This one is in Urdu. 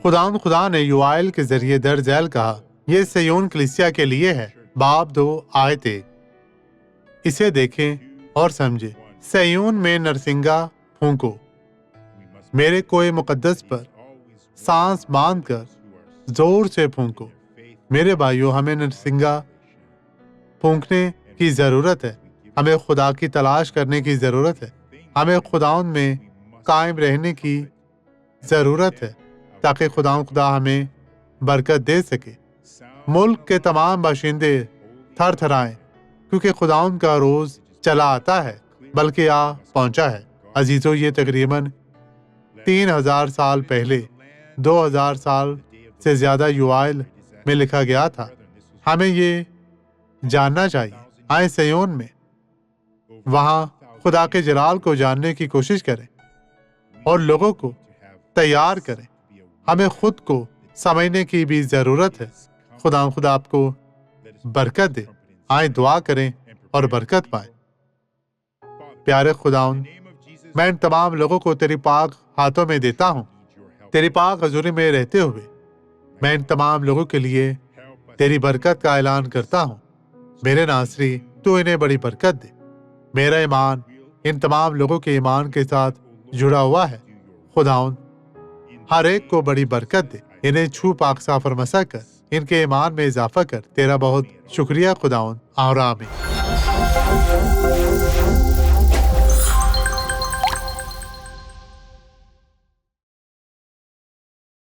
خدا نے یوائل کے ذریعے درج ذیل کہا، یہ سیون کلیسیا کے لیے ہے۔ باب 2 آیت 1۔ اسے دیکھیں اور سمجھیں۔ سیون میں نرسنگا پھونکو۔ میرے کوئے مقدس پر سانس باندھ کر زور سے پھونکو۔ میرے بھائیوں، ہمیں نرسنگا پھونکنے کی ضرورت ہے۔ ہمیں خدا کی تلاش کرنے کی ضرورت ہے۔ ہمیں خداوند میں قائم رہنے کی ضرورت ہے تاکہ خدا ہمیں برکت دے سکے۔ ملک کے تمام باشندے تھر تھرائیں کیونکہ خداوند کا روز چلا آتا ہے، بلکہ آ پہنچا ہے۔ عزیزو، یہ تقریباً 3000 سال پہلے 2000 سال سے زیادہ یوائل میں لکھا گیا تھا۔ ہمیں یہ جاننا چاہیے۔ آئیں سیون میں وہاں خدا کے جلال کو جاننے کی کوشش کریں اور لوگوں کو تیار کریں۔ ہمیں خود کو سمجھنے کی بھی ضرورت ہے۔ خدا آپ کو برکت دے۔ آئیں دعا کریں اور برکت پائیں۔ پیارے خداوند، میں ان تمام لوگوں کو تیری پاک ہاتھوں میں دیتا ہوں۔ تیری پاک حضوری میں رہتے ہوئے میں ان تمام لوگوں کے لیے تیری برکت کا اعلان کرتا ہوں۔ میرے ناصری، تو انہیں بڑی برکت دے۔ میرا ایمان ان تمام لوگوں کے ایمان کے ساتھ جڑا ہوا ہے۔ خداوند ہر ایک کو بڑی برکت دے۔ انہیں چھو پاک صاف اور مسح کر ان کے ایمان میں اضافہ کر۔ تیرا بہت شکریہ خداوند، اور آمین۔